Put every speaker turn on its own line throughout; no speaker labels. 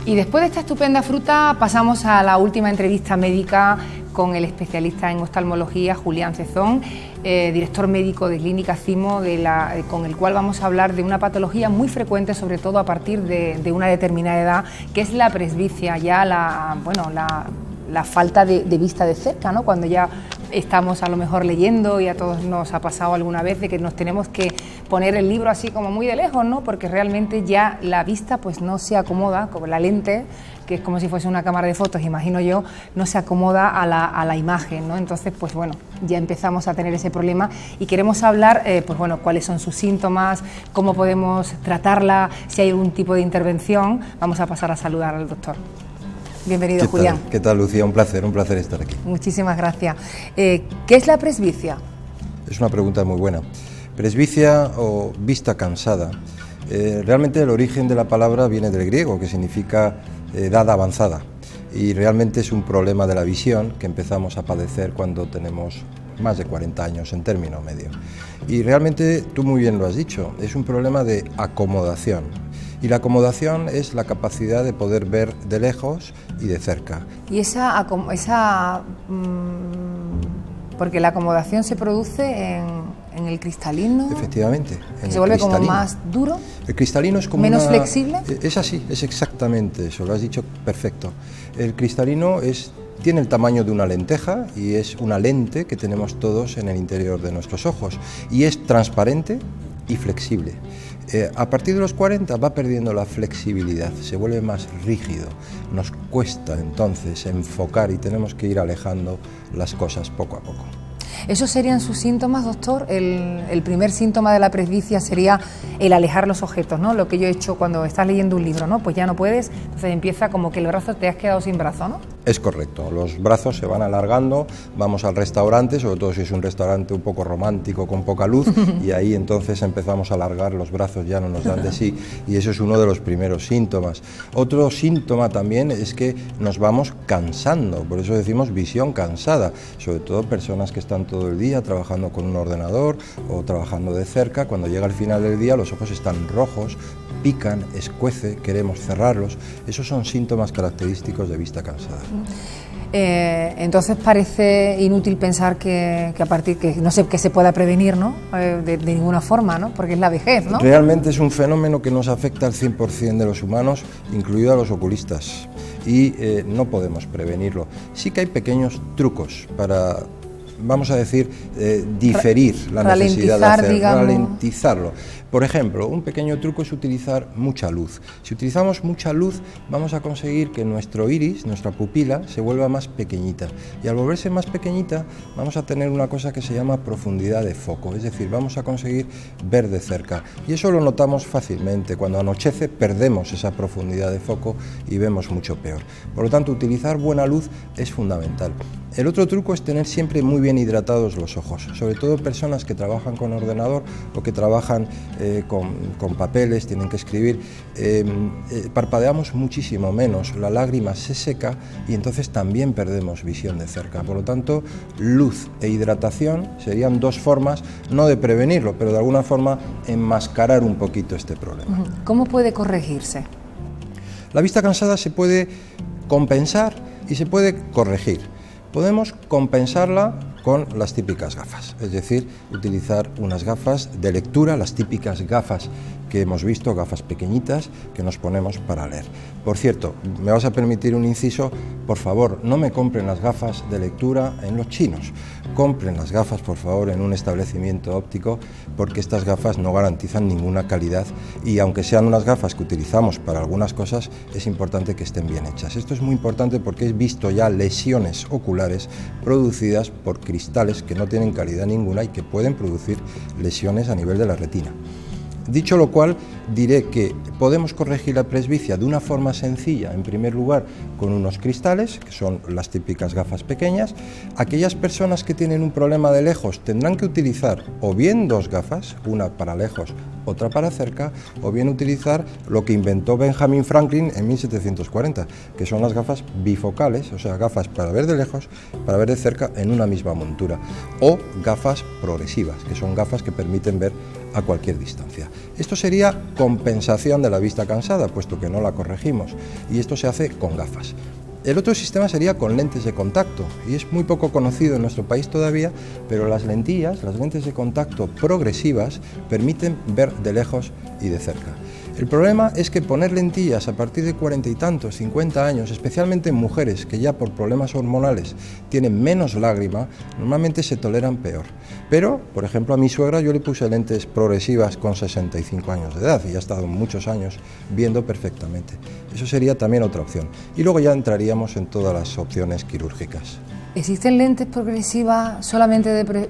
Y después de esta estupenda fruta pasamos a la última entrevista médica con el especialista en oftalmología, Julián Cezón, director médico de Clínica Cimo, con el cual vamos a hablar de una patología muy frecuente, sobre todo a partir de una determinada edad, que es la presbicia, ya la falta de vista de cerca, ¿no? Cuando ya estamos a lo mejor leyendo, y a todos nos ha pasado alguna vez de que nos tenemos que poner el libro así como muy de lejos, ¿no? Porque realmente ya la vista pues no se acomoda, como la lente, que es como si fuese una cámara de fotos, imagino yo, no se acomoda a la imagen, ¿no? Entonces, pues bueno, ya empezamos a tener ese problema y queremos hablar, pues bueno, cuáles son sus síntomas, cómo podemos tratarla, si hay algún tipo de intervención. Vamos a pasar a saludar al doctor. Bienvenido, Julián.
¿Qué tal, Lucía? Un placer estar aquí.
Muchísimas gracias. ¿Qué es la presbicia?
Es una pregunta muy buena. Presbicia o vista cansada. Realmente el origen de la palabra viene del griego, que significa edad avanzada. Y realmente es un problema de la visión que empezamos a padecer cuando tenemos más de 40 años en término medio. Y realmente, tú muy bien lo has dicho, es un problema de acomodación. Y la acomodación es la capacidad de poder ver de lejos y de cerca.
Y porque la acomodación se produce en el cristalino.
Efectivamente.
¿Se vuelve como más duro?
El cristalino es como
menos flexible.
Es así, es exactamente eso, lo has dicho perfecto. El cristalino tiene el tamaño de una lenteja y es una lente que tenemos todos en el interior de nuestros ojos. Y es transparente y flexible. A partir de los 40 va perdiendo la flexibilidad, se vuelve más rígido, nos cuesta entonces enfocar y tenemos que ir alejando las cosas poco a poco.
¿Esos serían sus síntomas, doctor? El primer síntoma de la presbicia sería el alejar los objetos, ¿no? Lo que yo he hecho cuando estás leyendo un libro, ¿no? Pues ya no puedes, entonces empieza como que el brazo te has quedado sin brazo, ¿no?
Es correcto, los brazos se van alargando, vamos al restaurante, sobre todo si es un restaurante un poco romántico, con poca luz, y ahí entonces empezamos a alargar, los brazos ya no nos dan de sí, y eso es uno de los primeros síntomas. Otro síntoma también es que nos vamos cansando, por eso decimos visión cansada, sobre todo personas que están todo el día trabajando con un ordenador o trabajando de cerca, cuando llega el final del día los ojos están rojos, pican, escuece, queremos cerrarlos. Esos son síntomas característicos de vista cansada.
Entonces parece inútil pensar que no sé, que se pueda prevenir, ¿no? De ninguna forma, ¿no? Porque es la vejez, ¿no?
Realmente es un fenómeno que nos afecta al 100% de los humanos, incluido a los oculistas, y no podemos prevenirlo. Sí que hay pequeños trucos para, vamos a decir, diferir la necesidad de hacer, ralentizarlo. Por ejemplo, un pequeño truco es utilizar mucha luz. Si utilizamos mucha luz, vamos a conseguir que nuestro iris, nuestra pupila, se vuelva más pequeñita. Y al volverse más pequeñita, vamos a tener una cosa que se llama profundidad de foco, es decir, vamos a conseguir ver de cerca. Y eso lo notamos fácilmente. Cuando anochece, perdemos esa profundidad de foco y vemos mucho peor. Por lo tanto, utilizar buena luz es fundamental. El otro truco es tener siempre muy bien hidratados los ojos, sobre todo personas que trabajan con ordenador o que trabajan con papeles, tienen que escribir, parpadeamos muchísimo menos, la lágrima se seca y entonces también perdemos visión de cerca. Por lo tanto, luz e hidratación serían dos formas, no de prevenirlo, pero de alguna forma enmascarar un poquito este problema.
¿Cómo puede corregirse?
La vista cansada se puede compensar y se puede corregir. Podemos compensarla con las típicas gafas, es decir, utilizar unas gafas de lectura, las típicas gafas que hemos visto, gafas pequeñitas que nos ponemos para leer. Por cierto, me vas a permitir un inciso, por favor, no me compren las gafas de lectura en los chinos, compren las gafas, por favor, en un establecimiento óptico, porque estas gafas no garantizan ninguna calidad y aunque sean unas gafas que utilizamos para algunas cosas, es importante que estén bien hechas. Esto es muy importante porque he visto ya lesiones oculares producidas por cristales que no tienen calidad ninguna y que pueden producir lesiones a nivel de la retina. Dicho lo cual, diré que podemos corregir la presbicia de una forma sencilla, en primer lugar, con unos cristales, que son las típicas gafas pequeñas. Aquellas personas que tienen un problema de lejos tendrán que utilizar o bien dos gafas, una para lejos, otra para cerca, o bien utilizar lo que inventó Benjamin Franklin en 1740, que son las gafas bifocales, o sea, gafas para ver de lejos, para ver de cerca en una misma montura, o gafas progresivas, que son gafas que permiten ver a cualquier distancia. Esto sería compensación de la vista cansada, puesto que no la corregimos, y esto se hace con gafas. El otro sistema sería con lentes de contacto, y es muy poco conocido en nuestro país todavía, pero las lentes de contacto progresivas, permiten ver de lejos y de cerca. El problema es que poner lentillas a partir de 40 y tantos, 50 años, especialmente en mujeres que ya por problemas hormonales tienen menos lágrima, normalmente se toleran peor. Pero, por ejemplo, a mi suegra yo le puse lentes progresivas con 65 años de edad y ha estado muchos años viendo perfectamente. Eso sería también otra opción. Y luego ya entraríamos en todas las opciones quirúrgicas.
¿Existen lentes progresivas solamente de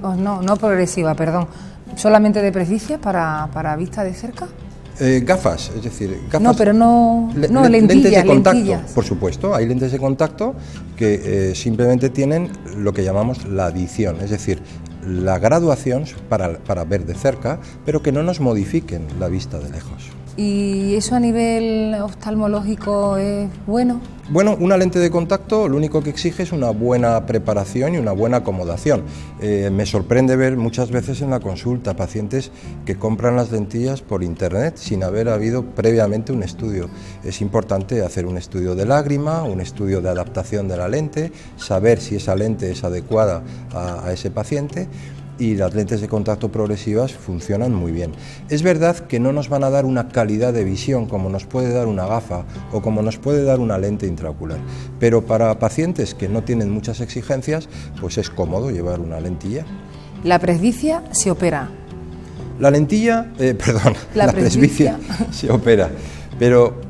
solamente de presbicia para vista de cerca?
Gafas, es decir, gafas.
No, pero no lentillas.
Lentes de contacto,
lentillas.
Por supuesto, hay lentes de contacto que simplemente tienen lo que llamamos la adición, es decir, la graduación para ver de cerca, pero que no nos modifiquen la vista de lejos.
¿Y eso a nivel oftalmológico es bueno?
Bueno, una lente de contacto lo único que exige es una buena preparación y una buena acomodación. Me sorprende ver muchas veces en la consulta pacientes que compran las lentillas por internet sin haber habido previamente un estudio. Es importante hacer un estudio de lágrima, un estudio de adaptación de la lente, saber si esa lente es adecuada a ese paciente. Y las lentes de contacto progresivas funcionan muy bien. Es verdad que no nos van a dar una calidad de visión como nos puede dar una gafa o como nos puede dar una lente intraocular, pero para pacientes que no tienen muchas exigencias, pues es cómodo llevar una lentilla.
¿La presbicia se opera?
La presbicia se opera, pero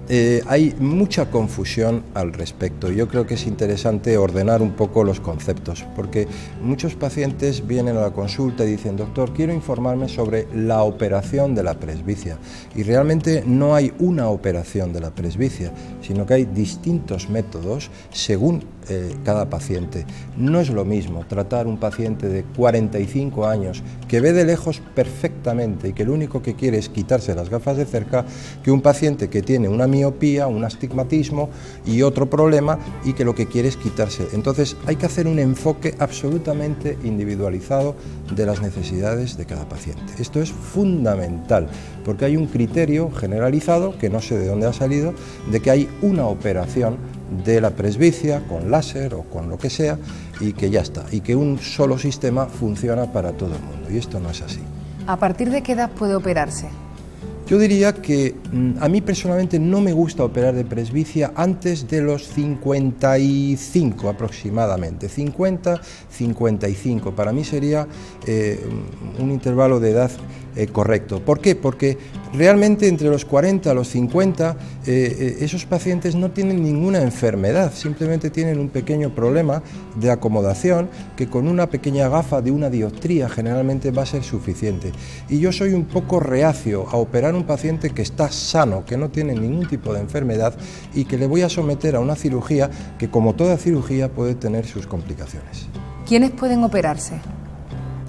hay mucha confusión al respecto. Yo creo que es interesante ordenar un poco los conceptos, porque muchos pacientes vienen a la consulta y dicen: doctor, quiero informarme sobre la operación de la presbicia, y realmente no hay una operación de la presbicia, sino que hay distintos métodos según cada paciente. No es lo mismo tratar un paciente de 45 años que ve de lejos perfectamente y que lo único que quiere es quitarse las gafas de cerca, que un paciente que tiene una miopía, un astigmatismo y otro problema y que lo que quiere es quitarse. Entonces hay que hacer un enfoque absolutamente individualizado de las necesidades de cada paciente. Esto es fundamental, porque hay un criterio generalizado, que no sé de dónde ha salido, de que hay una operación de la presbicia con láser o con lo que sea, y que ya está, y que un solo sistema funciona para todo el mundo, y esto no es así.
¿A partir de qué edad puede operarse?
Yo diría que a mí personalmente no me gusta operar de presbicia antes de los 55 aproximadamente, 50-55, para mí sería un intervalo de edad correcto. ¿Por qué? Porque realmente entre los 40 a los 50 esos pacientes no tienen ninguna enfermedad, simplemente tienen un pequeño problema de acomodación que con una pequeña gafa de una dioptría generalmente va a ser suficiente. Y yo soy un poco reacio a operar un paciente que está sano, que no tiene ningún tipo de enfermedad y que le voy a someter a una cirugía que, como toda cirugía, puede tener sus complicaciones.
¿Quiénes pueden operarse?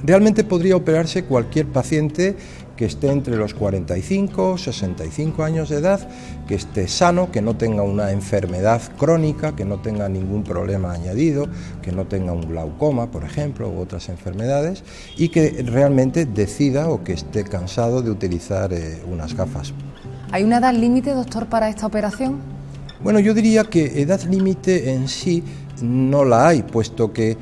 Realmente podría operarse cualquier paciente que esté entre los 45 o 65 años de edad, que esté sano, que no tenga una enfermedad crónica, que no tenga ningún problema añadido, que no tenga un glaucoma, por ejemplo, u otras enfermedades, y que realmente decida o que esté cansado de utilizar unas gafas.
¿Hay una edad límite, doctor, para esta operación?
Bueno, yo diría que edad límite en sí no la hay, puesto que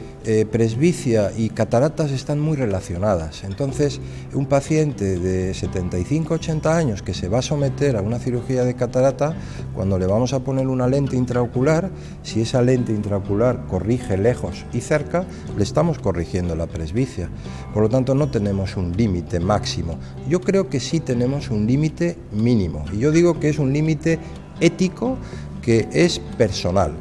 presbicia y cataratas están muy relacionadas. Entonces, un paciente de 75-80 años que se va a someter a una cirugía de catarata, cuando le vamos a poner una lente intraocular, si esa lente intraocular corrige lejos y cerca, le estamos corrigiendo la presbicia. Por lo tanto, no tenemos un límite máximo. Yo creo que sí tenemos un límite mínimo, y yo digo que es un límite ético, que es personal.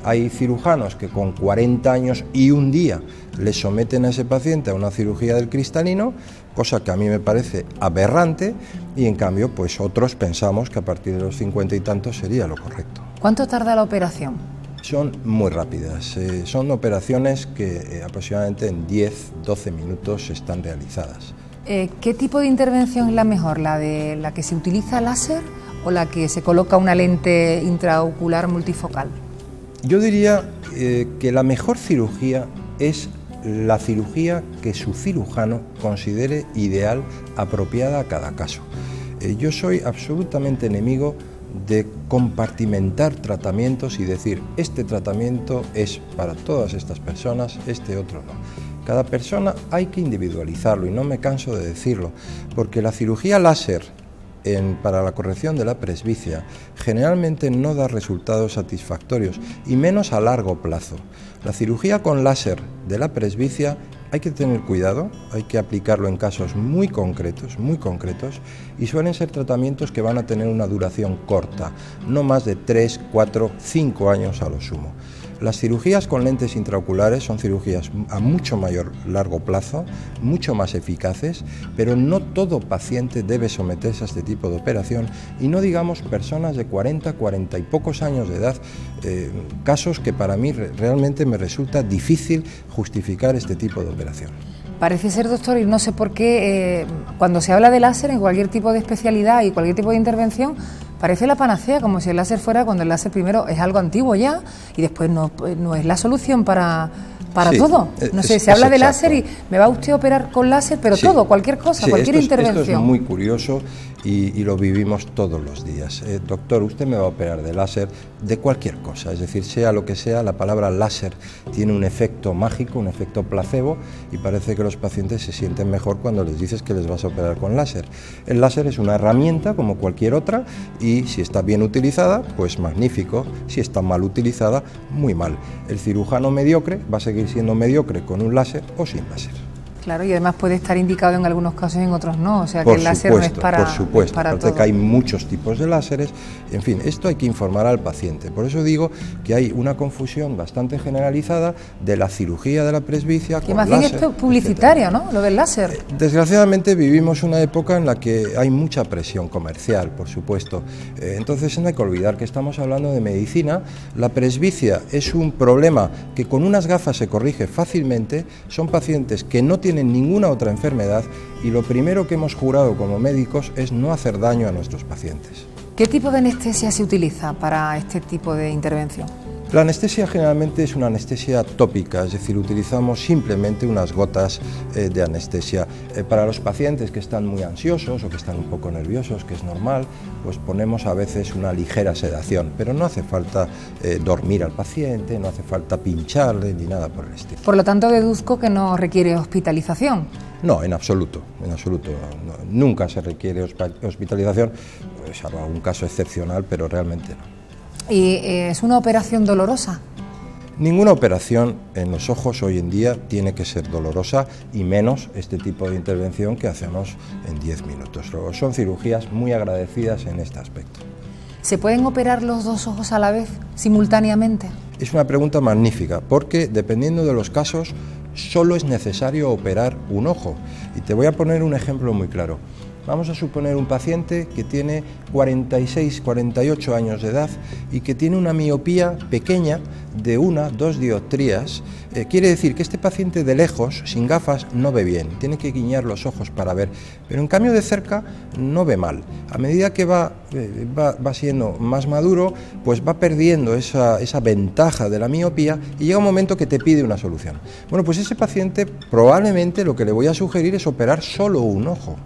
Hay cirujanos que con 40 años y un día le someten a ese paciente a una cirugía del cristalino, cosa que a mí me parece aberrante, y en cambio pues otros pensamos que a partir de los 50 y tantos sería lo correcto.
¿Cuánto tarda la operación?
Son muy rápidas, son operaciones que aproximadamente en 10-12 minutos están realizadas.
¿Qué tipo de intervención es la mejor? ¿La que se utiliza láser o la que se coloca una lente intraocular multifocal?
Yo diría que la mejor cirugía es la cirugía que su cirujano considere ideal, apropiada a cada caso. Yo soy absolutamente enemigo de compartimentar tratamientos y decir, este tratamiento es para todas estas personas, este otro no. Cada persona hay que individualizarlo y no me canso de decirlo, porque la cirugía láser para la corrección de la presbicia generalmente no da resultados satisfactorios y menos a largo plazo. La cirugía con láser de la presbicia hay que tener cuidado, hay que aplicarlo en casos muy concretos y suelen ser tratamientos que van a tener una duración corta, no más de 3, 4, 5 años a lo sumo. Las cirugías con lentes intraoculares son cirugías a mucho mayor largo plazo, mucho más eficaces, pero no todo paciente debe someterse a este tipo de operación y no digamos personas de 40 y pocos años de edad, casos que para mí realmente me resulta difícil justificar este tipo de operación.
Parece ser, doctor, y no sé por qué, cuando se habla de láser en cualquier tipo de especialidad y cualquier tipo de intervención, parece la panacea, como si el láser fuera, cuando el láser primero es algo antiguo ya y después no es la solución para sí, todo. No sé, se habla de láser y me va usted a operar con láser, pero sí, todo, cualquier cosa, sí, cualquier intervención.
Esto es muy curioso y lo vivimos todos los días. Doctor, usted me va a operar de láser de cualquier cosa, es decir, sea lo que sea, la palabra láser tiene un efecto mágico, un efecto placebo y parece que los pacientes se sienten mejor cuando les dices que les vas a operar con láser. El láser es una herramienta como cualquier otra y si está bien utilizada, pues magnífico, si está mal utilizada, muy mal. El cirujano mediocre va a seguir siendo mediocre con un láser o sin láser.
Claro, y además puede estar indicado en algunos casos y en otros no, o sea que el láser no es para todo.
Por supuesto, aparte que hay muchos tipos de láseres, en fin, esto hay que informar al paciente. Por eso digo que hay una confusión bastante generalizada de la cirugía de la presbicia con láser.
Y más bien es publicitaria, ¿no?, lo del láser.
Desgraciadamente vivimos una época en la que hay mucha presión comercial, por supuesto. Entonces no hay que olvidar que estamos hablando de medicina. La presbicia es un problema que con unas gafas se corrige fácilmente. Son pacientes que no tienen ninguna otra enfermedad y lo primero que hemos jurado como médicos es no hacer daño a nuestros pacientes.
¿Qué tipo de anestesia se utiliza para este tipo de intervención?
La anestesia generalmente es una anestesia tópica, es decir, utilizamos simplemente unas gotas de anestesia. Para los pacientes que están muy ansiosos o que están un poco nerviosos, que es normal, pues ponemos a veces una ligera sedación, pero no hace falta dormir al paciente, no hace falta pincharle ni nada por el estilo.
Por lo tanto, deduzco que no requiere hospitalización.
No, en absoluto, no, nunca se requiere hospitalización, salvo algún caso excepcional, pero realmente no.
¿Y es una operación dolorosa?
Ninguna operación en los ojos hoy en día tiene que ser dolorosa y menos este tipo de intervención que hacemos en 10 minutos. Son cirugías muy agradecidas en este aspecto.
¿Se pueden operar los dos ojos a la vez, simultáneamente?
Es una pregunta magnífica porque dependiendo de los casos solo es necesario operar un ojo. Y te voy a poner un ejemplo muy claro. Vamos a suponer un paciente que tiene 46, 48 años de edad y que tiene una miopía pequeña de 1, 2 dioptrías. Quiere decir que este paciente de lejos, sin gafas, no ve bien, tiene que guiñar los ojos para ver, pero en cambio de cerca no ve mal. A medida que va siendo más maduro, pues va perdiendo esa ventaja de la miopía y llega un momento que te pide una solución. Bueno, pues ese paciente probablemente lo que le voy a sugerir es operar solo un ojo.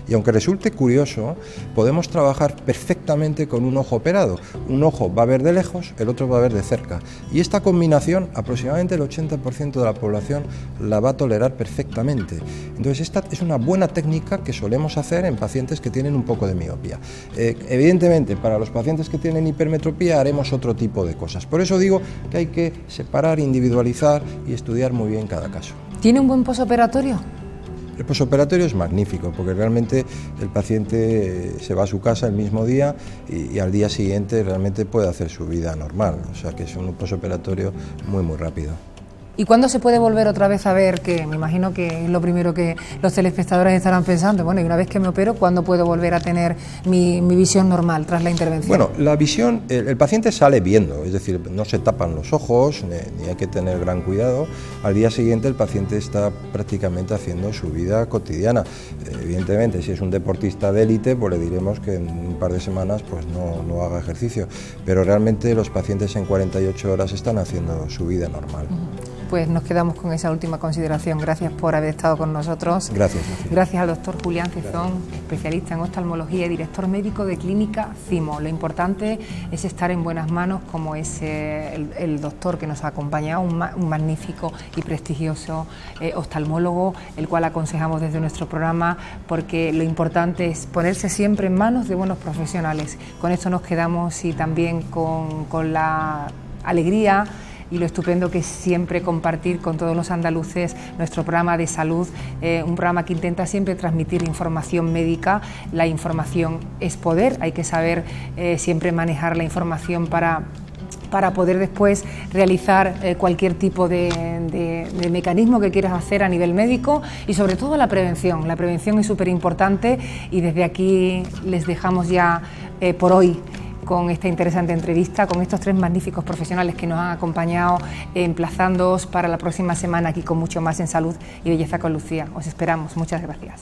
Y aunque resulte curioso, podemos trabajar perfectamente con un ojo operado. Un ojo va a ver de lejos, el otro va a ver de cerca. Y esta combinación, aproximadamente el 80% de la población la va a tolerar perfectamente. Entonces esta es una buena técnica que solemos hacer en pacientes que tienen un poco de miopía. Evidentemente, para los pacientes que tienen hipermetropía haremos otro tipo de cosas. Por eso digo que hay que separar, individualizar y estudiar muy bien cada caso.
¿Tiene un buen posoperatorio?
El posoperatorio es magnífico porque realmente el paciente se va a su casa el mismo día y al día siguiente realmente puede hacer su vida normal, o sea que es un posoperatorio muy rápido.
¿Y cuándo se puede volver otra vez a ver? Que me imagino que es lo primero que los telespectadores estarán pensando. Bueno, y una vez que me opero, ¿cuándo puedo volver a tener mi visión normal tras la intervención?
Bueno, la visión, el paciente sale viendo, es decir, no se tapan los ojos, ni hay que tener gran cuidado. Al día siguiente el paciente está prácticamente haciendo su vida cotidiana. Evidentemente, si es un deportista de élite, pues le diremos que en un par de semanas pues no haga ejercicio. Pero realmente los pacientes en 48 horas están haciendo su vida normal.
Pues nos quedamos con esa última consideración. Gracias por haber estado con nosotros.
Gracias.
Gracias al doctor Julián Cezón, especialista en oftalmología y director médico de Clínica CIMO. Lo importante es estar en buenas manos, como es el doctor que nos ha acompañado, un magnífico y prestigioso oftalmólogo, el cual aconsejamos desde nuestro programa, porque lo importante es ponerse siempre en manos de buenos profesionales. Con esto nos quedamos y también con la alegría y lo estupendo que es siempre compartir con todos los andaluces nuestro programa de salud, un programa que intenta siempre transmitir información médica. La información es poder, hay que saber siempre manejar la información para poder después realizar cualquier tipo de mecanismo que quieras hacer a nivel médico, y sobre todo la prevención. La prevención es súper importante, y desde aquí les dejamos ya por hoy con esta interesante entrevista, con estos 3 magníficos profesionales que nos han acompañado, emplazándoos para la próxima semana aquí con mucho más en Salud y Belleza con Lucía. Os esperamos. Muchas gracias.